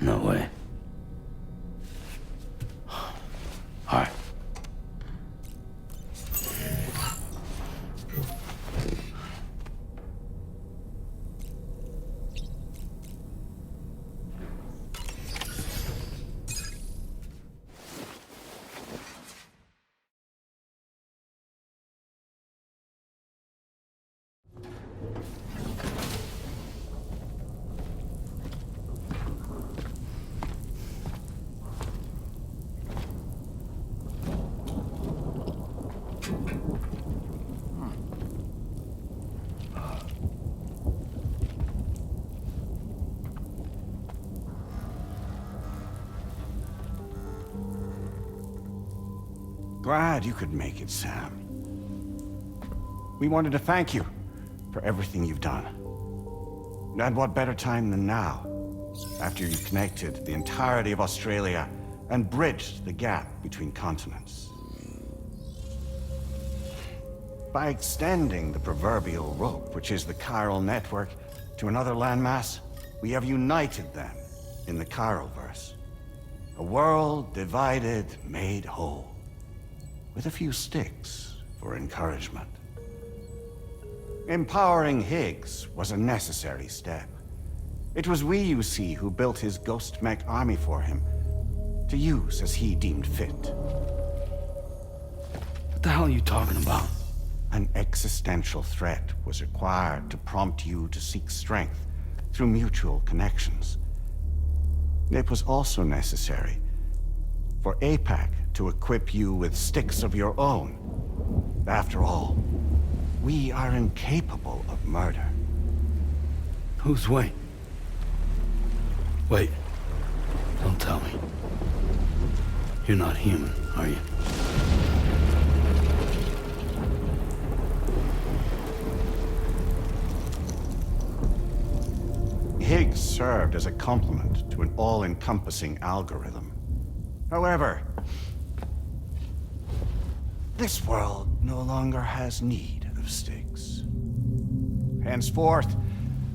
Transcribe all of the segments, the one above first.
No way. All right. Glad you could make it, Sam. We wanted to thank you for everything you've done. And what better time than now, after you connected the entirety of Australia and bridged the gap between continents. By extending the proverbial rope, which is the chiral network, to another landmass, we have united them in the Chiralverse. A world divided, made whole. With a few sticks for encouragement. Empowering Higgs was a necessary step. It was we, you see, who built his ghost mech army for him, to use as he deemed fit. What the hell are you talking about? An existential threat was required to prompt you to seek strength through mutual connections. It was also necessary for APAC to equip you with sticks of your own. After all, we are incapable of murder. Who's we? Wait. Don't tell me. You're not human, are you? Higgs served as a complement to an all-encompassing algorithm. However, this world no longer has need of sticks. Henceforth,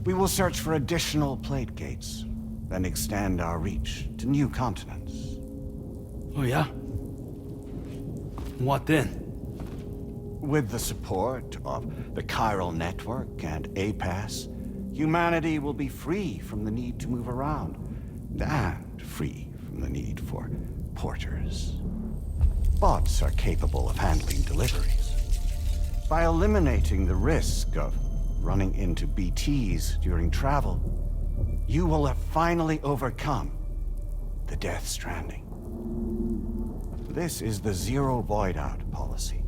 we will search for additional plate gates, then extend our reach to new continents. Oh yeah? What then? With the support of the chiral network and APAS, humanity will be free from the need to move around, and free from the need for porters. Bots are capable of handling deliveries. By eliminating the risk of running into BTs during travel, you will have finally overcome the death stranding. This is the zero void out policy.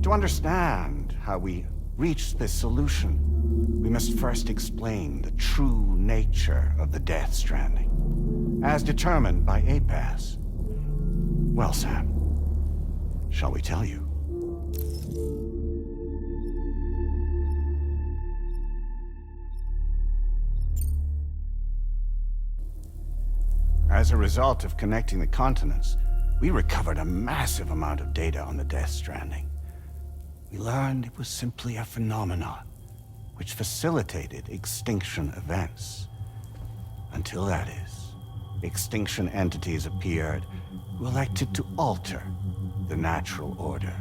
To understand how we reached this solution, we must first explain the true nature of the death stranding, as determined by APAS. Well, Sam, shall we tell you? As a result of connecting the continents, we recovered a massive amount of data on the death stranding. We learned it was simply a phenomenon which facilitated extinction events. Until that is, extinction entities appeared who elected to alter the natural order.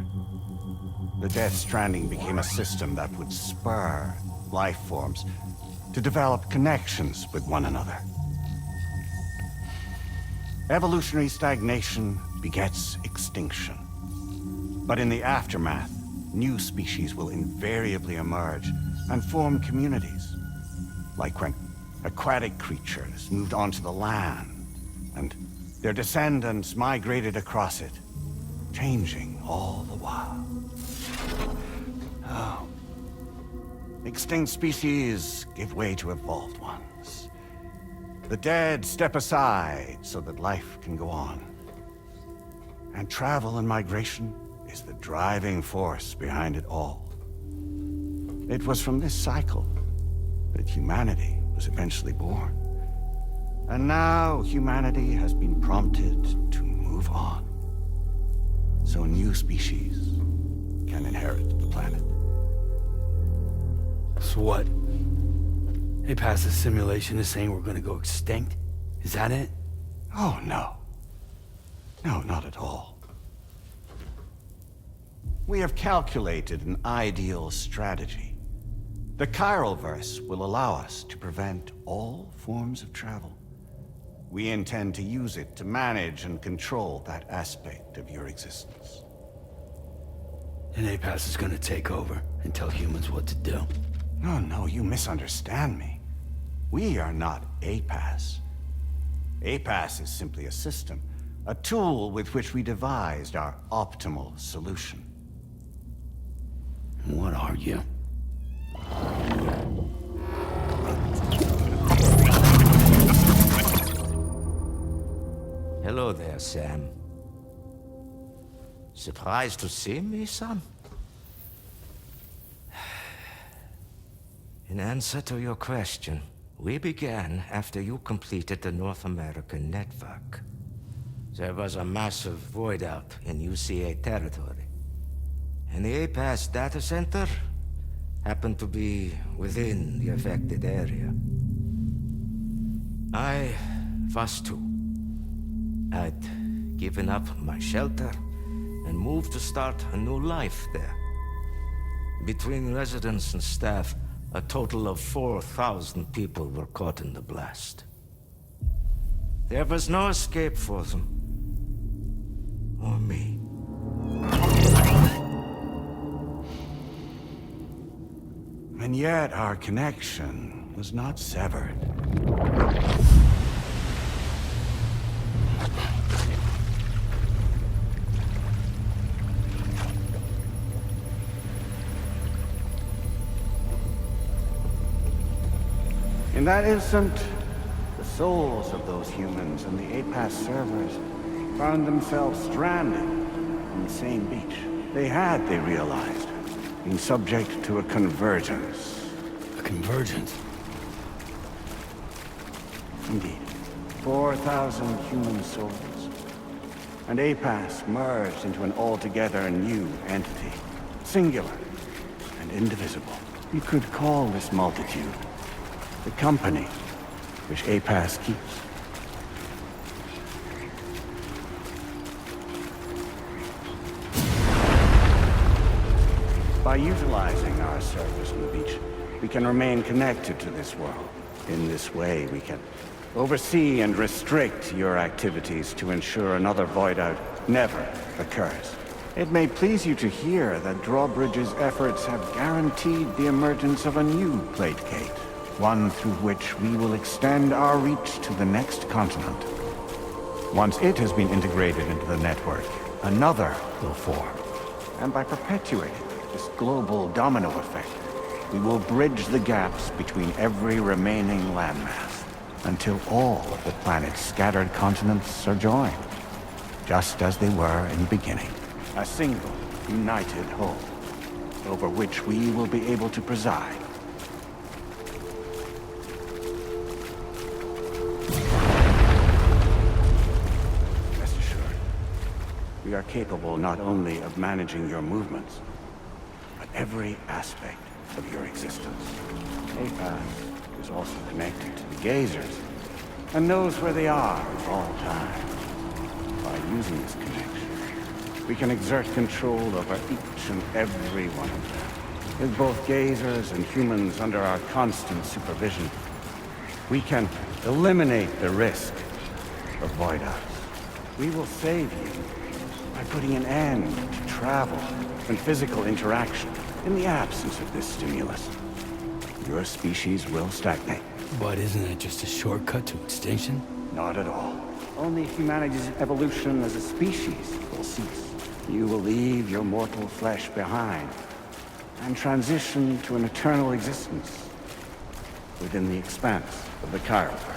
The death stranding became a system that would spur life forms to develop connections with one another. Evolutionary stagnation begets extinction. But in the aftermath, new species will invariably emerge and form communities. Like when aquatic creatures moved onto the land, and their descendants migrated across it, changing all the while. Oh. Extinct species give way to evolved ones. The dead step aside so that life can go on. And travel and migration is the driving force behind it all. It was from this cycle that humanity was eventually born. And now humanity has been prompted to move on, so new species can inherit the planet. So what? Apas' simulation is saying we're gonna go extinct? Is that it? Oh, no. No, not at all. We have calculated an ideal strategy. The Chiralverse will allow us to prevent all forms of travel. We intend to use it to manage and control that aspect of your existence. And Apas is gonna take over and tell humans what to do. No, you misunderstand me. We are not Apas. Apas is simply a system, a tool with which we devised our optimal solution. What are you? Hello there, Sam. Surprised to see me, son? In answer to your question, we began after you completed the North American network. There was a massive void out in UCA territory, and the APAS data center happened to be within the affected area. I was too. I'd given up my shelter and moved to start a new life there. Between residents and staff, a total of 4,000 people were caught in the blast. There was no escape for them. Or me. And yet our connection was not severed. In that instant, the souls of those humans and the APAS servers found themselves stranded on the same beach. They realized, been subject to a convergence. A convergence? Indeed. 4,000 human souls. And APAS merged into an altogether new entity. Singular and indivisible. You could call this multitude the company which APAS keeps. By utilizing our service on the beach, we can remain connected to this world. In this way, we can oversee and restrict your activities to ensure another void out never occurs. It may please you to hear that Drawbridge's efforts have guaranteed the emergence of a new plate gate. One through which we will extend our reach to the next continent. Once it has been integrated into the network, another will form. And by perpetuating this global domino effect, we will bridge the gaps between every remaining landmass, until all of the planet's scattered continents are joined, just as they were in the beginning. A single, united whole, over which we will be able to preside. We are capable not only of managing your movements, but every aspect of your existence. APAS is also connected to the GUYZZers, and knows where they are at all times. By using this connection, we can exert control over each and every one of them. With both GUYZZers and humans under our constant supervision, we can eliminate the risk of void outs. We will save you by putting an end to travel and physical interaction. In the absence of this stimulus, your species will stagnate. But isn't it just a shortcut to extinction? Not at all. Only humanity's evolution as a species will cease. You will leave your mortal flesh behind and transition to an eternal existence within the expanse of the Chiralverse.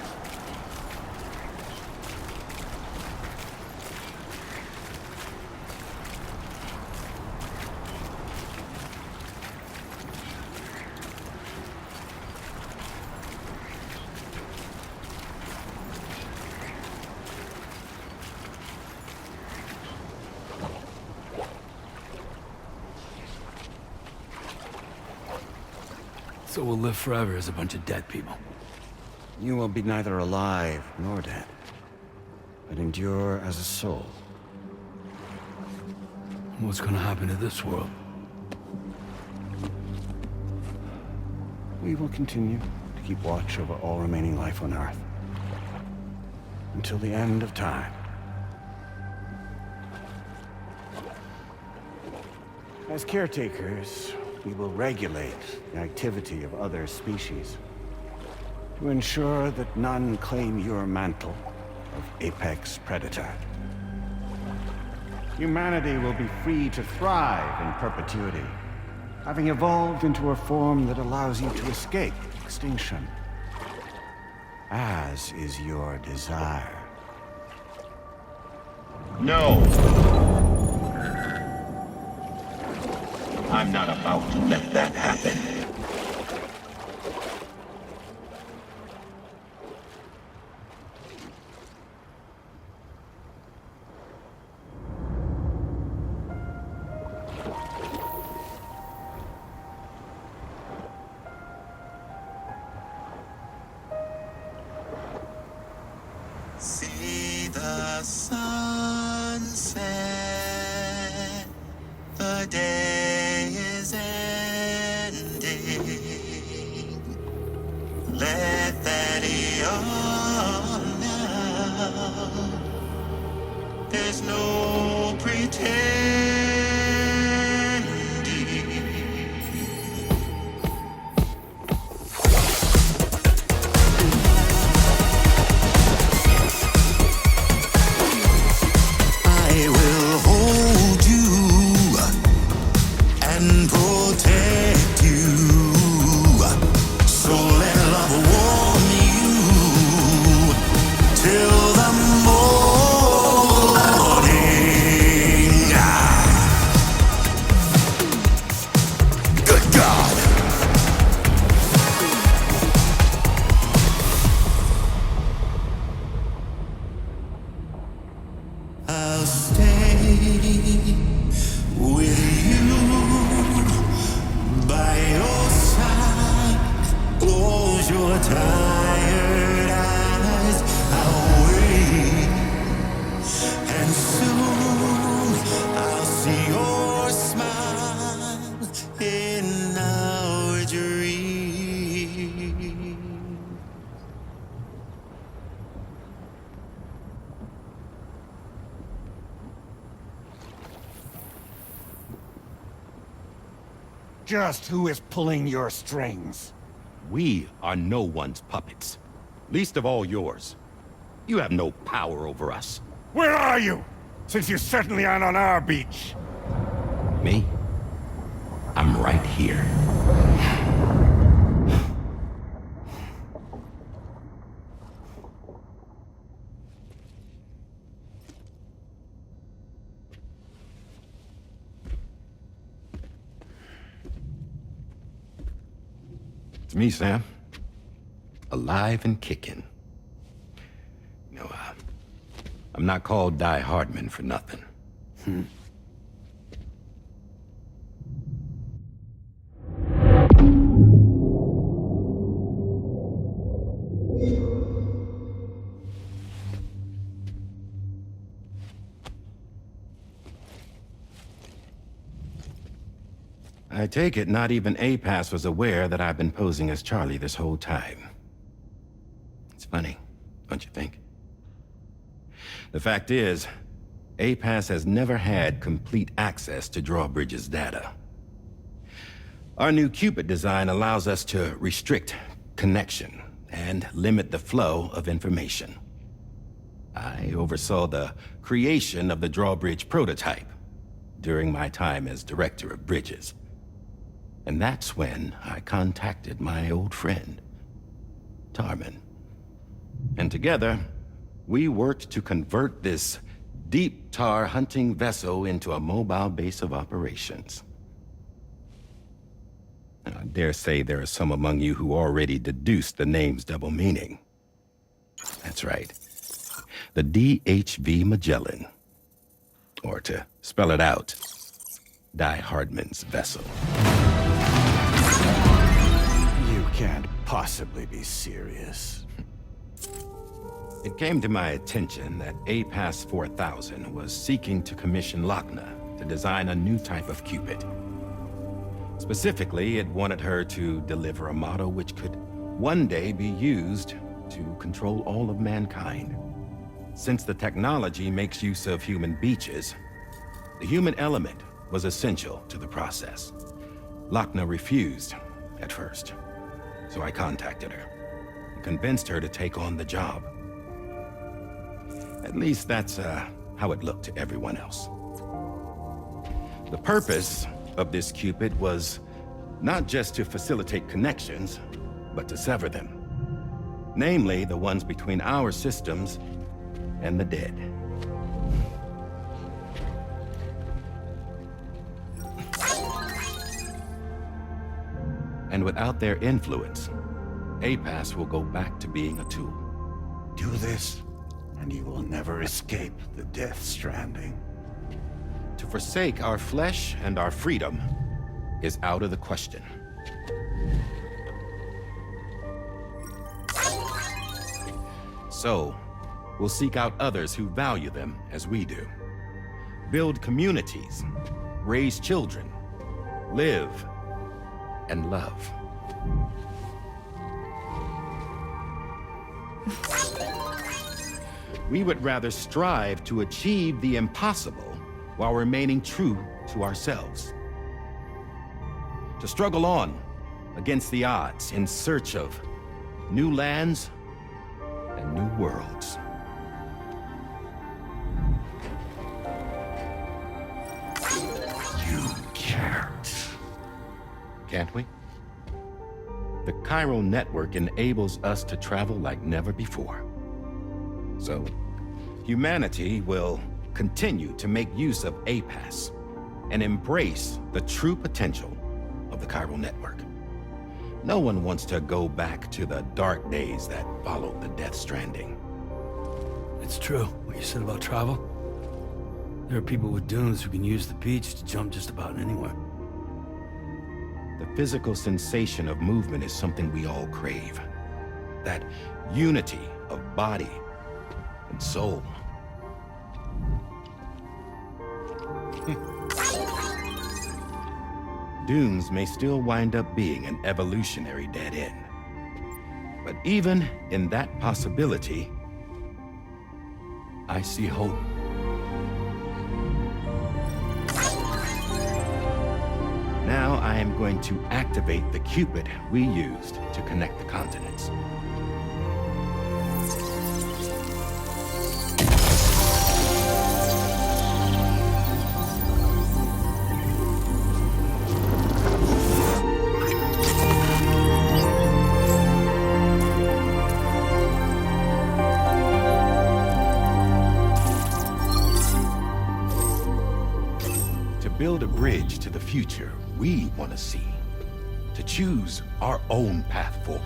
So we'll live forever as a bunch of dead people. You will be neither alive nor dead, but endure as a soul. What's gonna happen to this world? We will continue to keep watch over all remaining life on Earth. Until the end of time. As caretakers, we will regulate the activity of other species to ensure that none claim your mantle of apex predator. Humanity will be free to thrive in perpetuity, having evolved into a form that allows you to escape extinction, as is your desire. No! I'm not about to let that happen. See the sunset, the day is ending. Let that yawn now. There's no pretending. I will hold you and protect you. So let love warm you till the morning. Good God. I'll stay with you by your side. Close your tired eyes. I'll wait, and soon I'll see your smile in our dream. Just who is pulling your strings? We are no one's puppets. Least of all yours. You have no power over us. Where are you? Since you certainly aren't on our beach. Me? I'm right here. It's me, Sam. Alive and kicking. No, I'm not called Die Heartman for nothing. I take it not even Ps was aware that I've been posing as Charlie this whole time. It's funny, don't you think? The fact is, Ps has never had complete access to Drawbridge's data. Our new Cupid design allows us to restrict connection and limit the flow of information. I oversaw the creation of the Drawbridge prototype during my time as director of bridges. And that's when I contacted my old friend, Tarman. And together, we worked to convert this deep tar hunting vessel into a mobile base of operations. I dare say there are some among you who already deduced the name's double meaning. That's right. The DHV Magellan. Or to spell it out, Die Heartman's vessel. can't possibly be serious. It came to my attention that Ps5 was seeking to commission Lochna to design a new type of Cupid. Specifically, it wanted her to deliver a model which could one day be used to control all of mankind. Since the technology makes use of human beaches, the human element was essential to the process. Lochna refused at first, so I contacted her and convinced her to take on the job. At least that's how it looked to everyone else. The purpose of this Cupid was not just to facilitate connections, but to sever them. Namely, the ones between our systems and the dead. And without their influence, Ps will go back to being a tool. Do this, and you will never escape the death stranding. To forsake our flesh and our freedom is out of the question. So, we'll seek out others who value them as we do. Build communities, raise children, live, and love. We would rather strive to achieve the impossible while remaining true to ourselves. To struggle on against the odds in search of new lands and new worlds. You can't. Can't we? The chiral network enables us to travel like never before. So, humanity will continue to make use of Ps and embrace the true potential of the chiral network. No one wants to go back to the dark days that followed the death stranding. It's true, what you said about travel. There are people with dunes who can use the beach to jump just about anywhere. The physical sensation of movement is something we all crave. That unity of body and soul. Dunes may still wind up being an evolutionary dead end. But even in that possibility, I see hope. Now I am going to activate the Cupid we used to connect the continents. Build a bridge to the future we want to see, to choose our own path forward.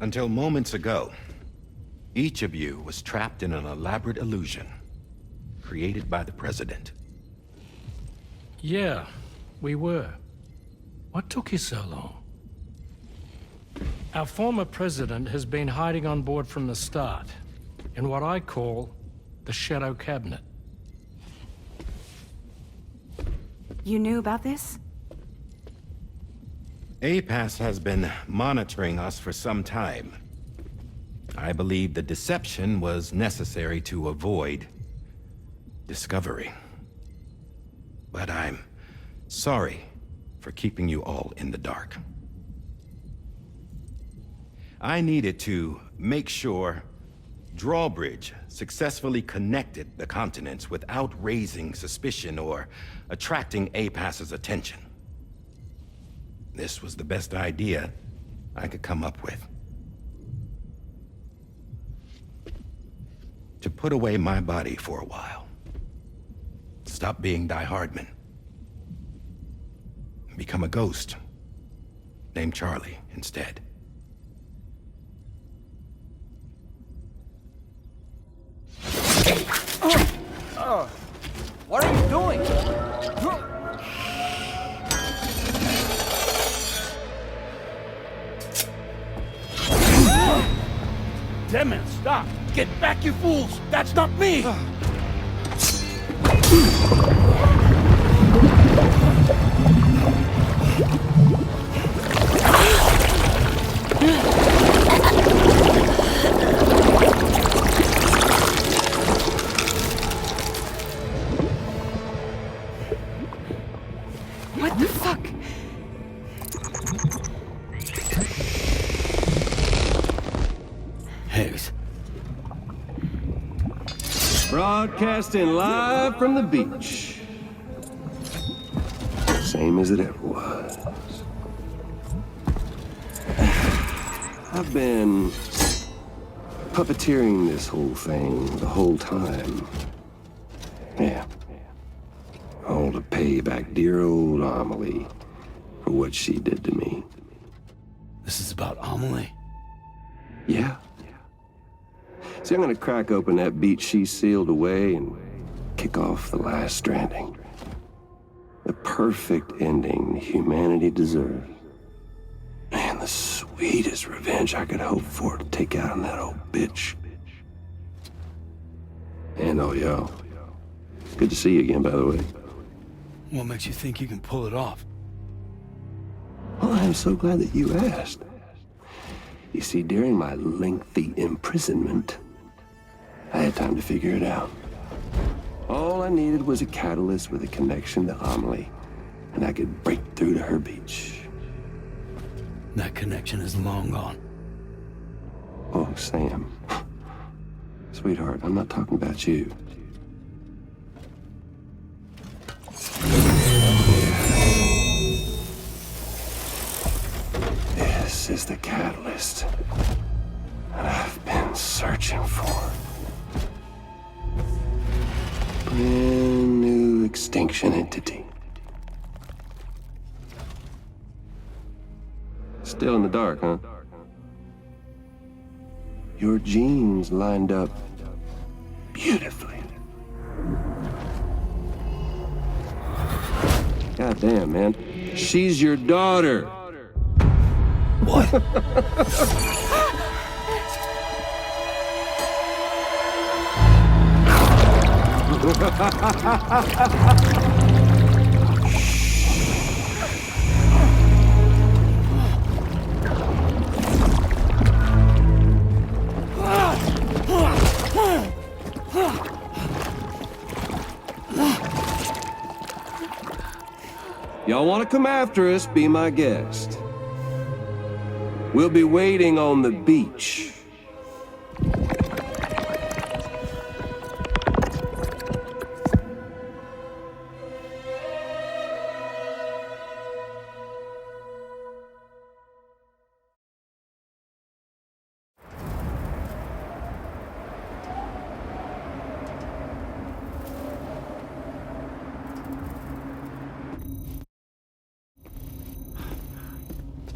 Until moments ago, each of you was trapped in an elaborate illusion created by the President. Yeah, we were. What took you so long? Our former president has been hiding on board from the start, in what I call the Shadow Cabinet. You knew about this? Ps has been monitoring us for some time. I believe the deception was necessary to avoid discovery. But I'm sorry for keeping you all in the dark. I needed to make sure Drawbridge successfully connected the continents without raising suspicion or attracting Apas's attention. This was the best idea I could come up with. To put away my body for a while. Stop being Heartman. Become a ghost. Named Charlie instead. What are you doing? Damn man, stop! Get back, you fools! That's not me! What the fuck? Higgs. Broadcasting live from the beach. Same as it ever was. I've been puppeteering this whole thing the whole time. Yeah. All to pay back dear old Amelie for what she did to me. This is about Amelie? Yeah. See, I'm gonna crack open that beach she sealed away and kick off the last Stranding. The perfect ending humanity deserves. And the sweetest revenge I could hope for to take out on that old bitch. And oh, yo. Good to see you again, by the way. What makes you think you can pull it off? Well, I'm so glad that you asked. You see, during my lengthy imprisonment, I had time to figure it out. All I needed was a catalyst with a connection to Amelie, and I could break through to her beach. That connection is long gone. Oh, Sam. Sweetheart, I'm not talking about you. This is the catalyst that I've been searching for. Brand new extinction entity. Still in the dark, huh? Your genes lined up beautifully. God damn, man. She's your daughter. What? Y'all want to come after us, be my guest. We'll be waiting on the beach.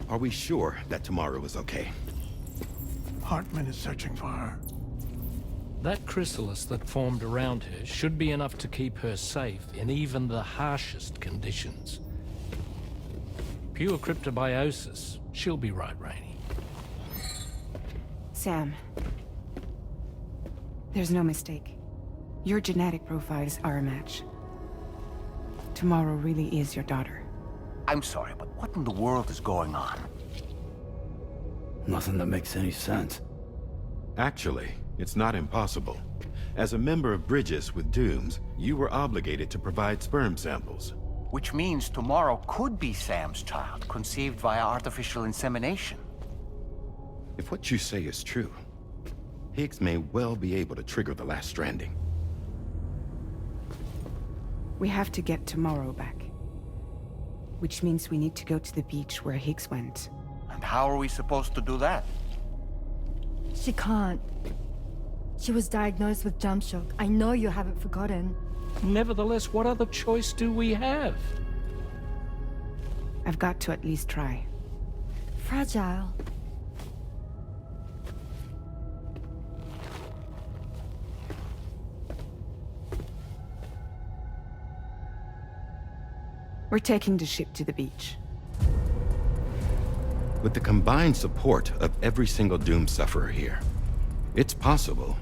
Are we sure that tomorrow is okay? Heartman is searching for her. That chrysalis that formed around her should be enough to keep her safe in even the harshest conditions. Pure cryptobiosis. She'll be right, Rainey. Sam. There's no mistake. Your genetic profiles are a match. Tomorrow really is your daughter. I'm sorry, but what in the world is going on? Nothing that makes any sense. Actually, it's not impossible. As a member of Bridges with Dooms, you were obligated to provide sperm samples. Which means tomorrow could be Sam's child, conceived via artificial insemination. If what you say is true, Higgs may well be able to trigger the last Stranding. We have to get tomorrow back. Which means we need to go to the beach where Higgs went. And how are we supposed to do that? She can't. She was diagnosed with jump shock. I know you haven't forgotten. Nevertheless, what other choice do we have? I've got to at least try. Fragile. We're taking the ship to the beach. With the combined support of every single Doom sufferer here, it's possible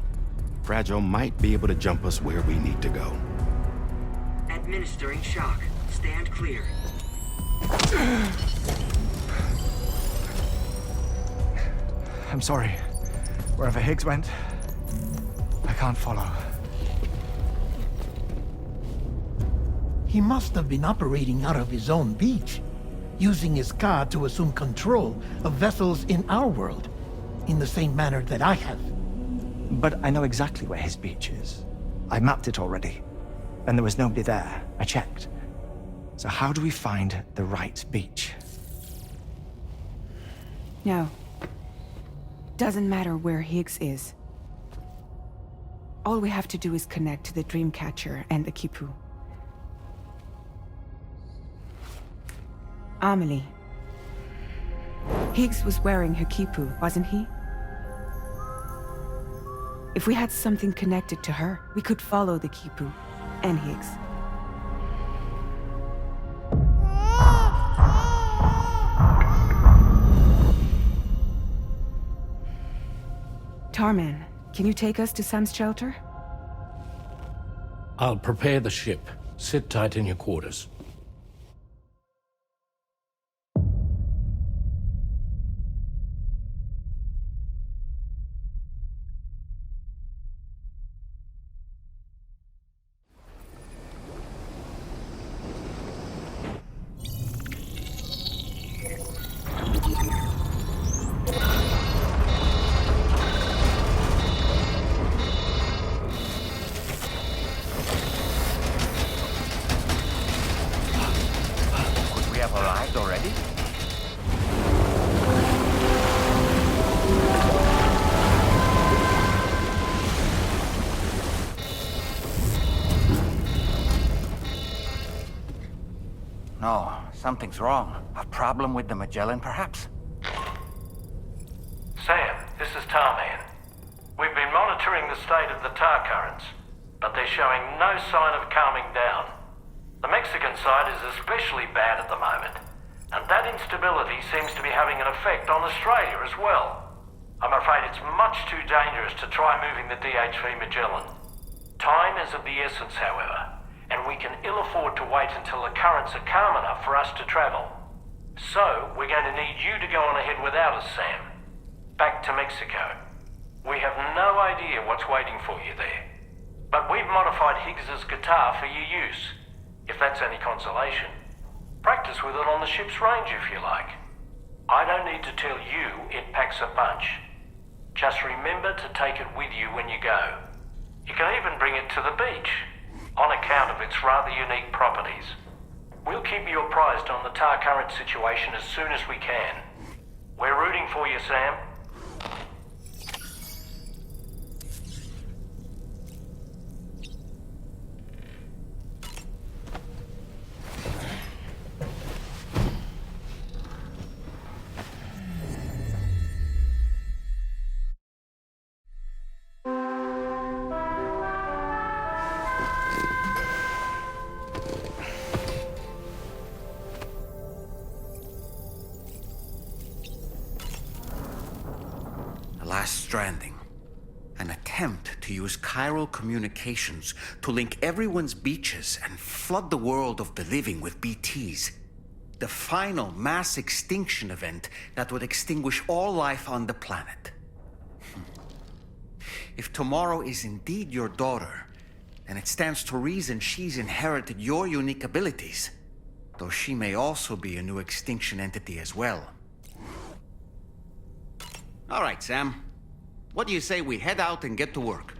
Fragile might be able to jump us where we need to go. Administering shock. Stand clear. I'm sorry. Wherever Higgs went, I can't follow. He must have been operating out of his own beach, using his car to assume control of vessels in our world, in the same manner that I have. But I know exactly where his beach is. I mapped it already, and there was nobody there. I checked. So how do we find the right beach? No. Doesn't matter where Higgs is. All we have to do is connect to the Dreamcatcher and the Kipu. Amelie. Higgs was wearing her Kipu, wasn't he? If we had something connected to her, we could follow the Kipu and Higgs. Tarman, can you take us to Sam's shelter? I'll prepare the ship. Sit tight in your quarters. No, something's wrong. A problem with the Magellan, perhaps? Sam, this is Tarman. We've been monitoring the state of the tar currents, but they're showing no sign of calming down. The Mexican side is especially bad at the moment, and that instability seems to be having an effect on Australia as well. I'm afraid it's much too dangerous to try moving the DH3 Magellan. Time is of the essence, however, and we can ill afford to wait until the currents are calm enough for us to travel. So, we're going to need you to go on ahead without us, Sam. Back to Mexico. We have no idea what's waiting for you there. But we've modified Higgs's guitar for your use, if that's any consolation. Practice with it on the ship's range if you like. I don't need to tell you it packs a punch. Just remember to take it with you when you go. You can even bring it to the beach, on account of its rather unique properties. We'll keep you apprised on the tar current situation as soon as we can. We're rooting for you, Sam. Stranding. An attempt to use chiral communications to link everyone's beaches and flood the world of the living with BTs. The final mass extinction event that would extinguish all life on the planet. If tomorrow is indeed your daughter, then it stands to reason she's inherited your unique abilities, though she may also be a new extinction entity as well. All right, Sam. What do you say we head out and get to work?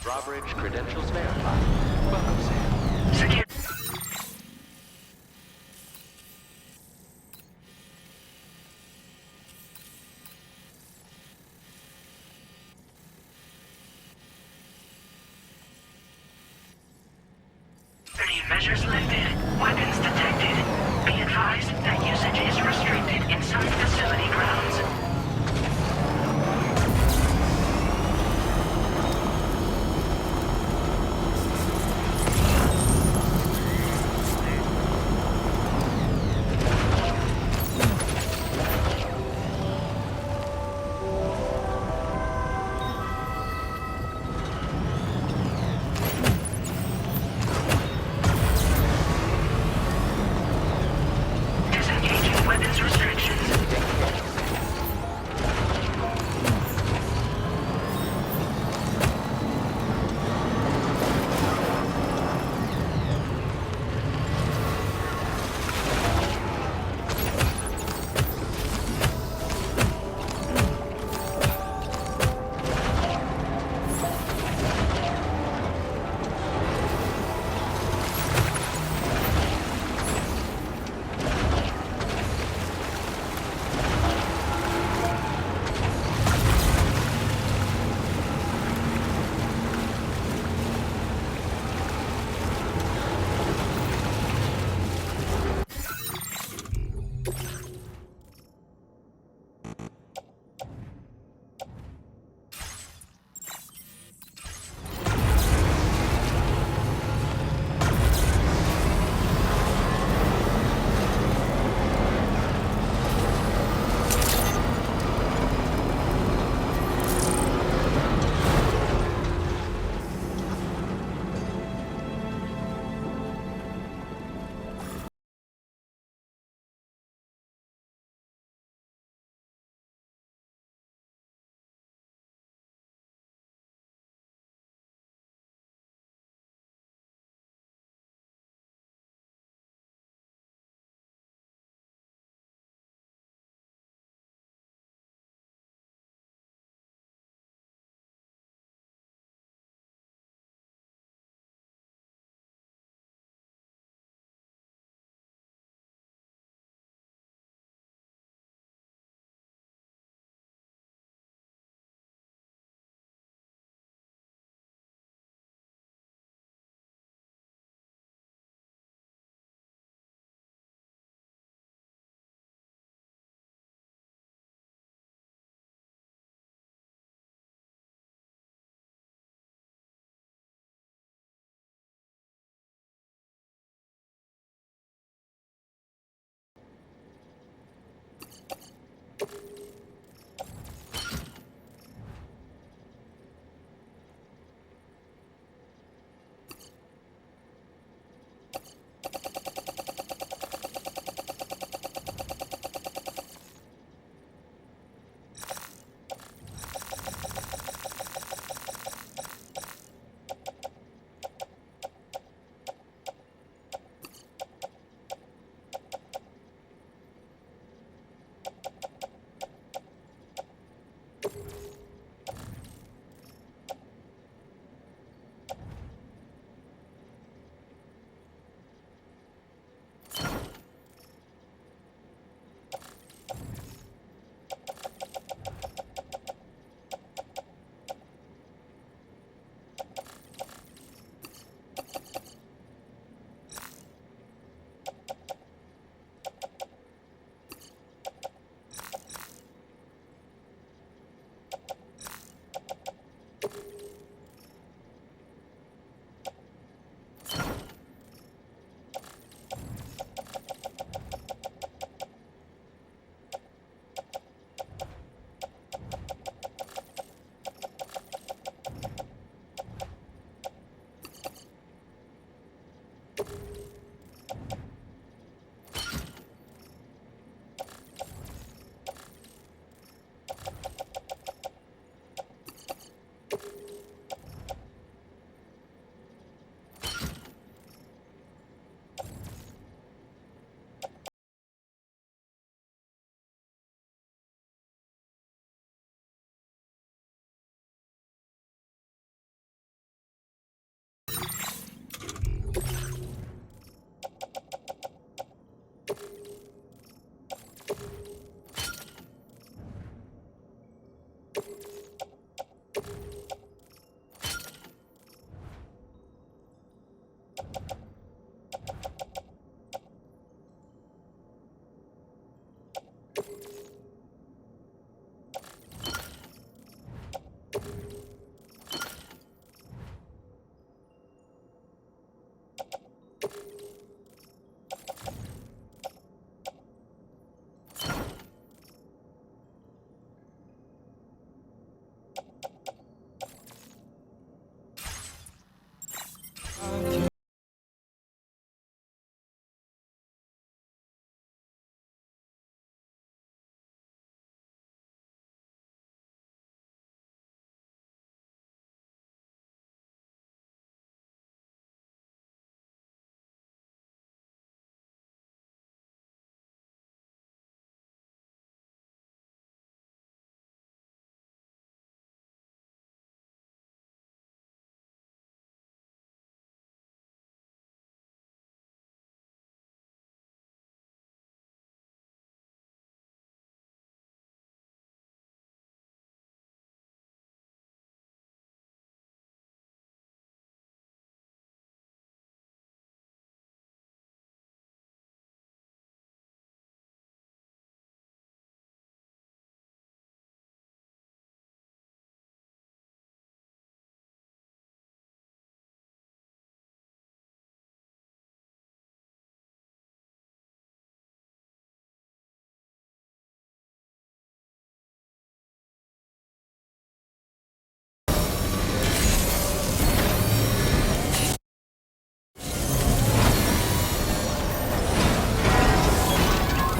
Drawbridge credentials verified. Welcome, Sam. Secure. Measures lifted. Weapons detected. Be advised that usage is restricted inside facility grounds.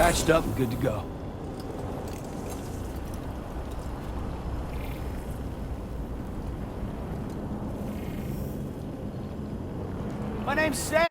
patched up and good to go. My name's Sam.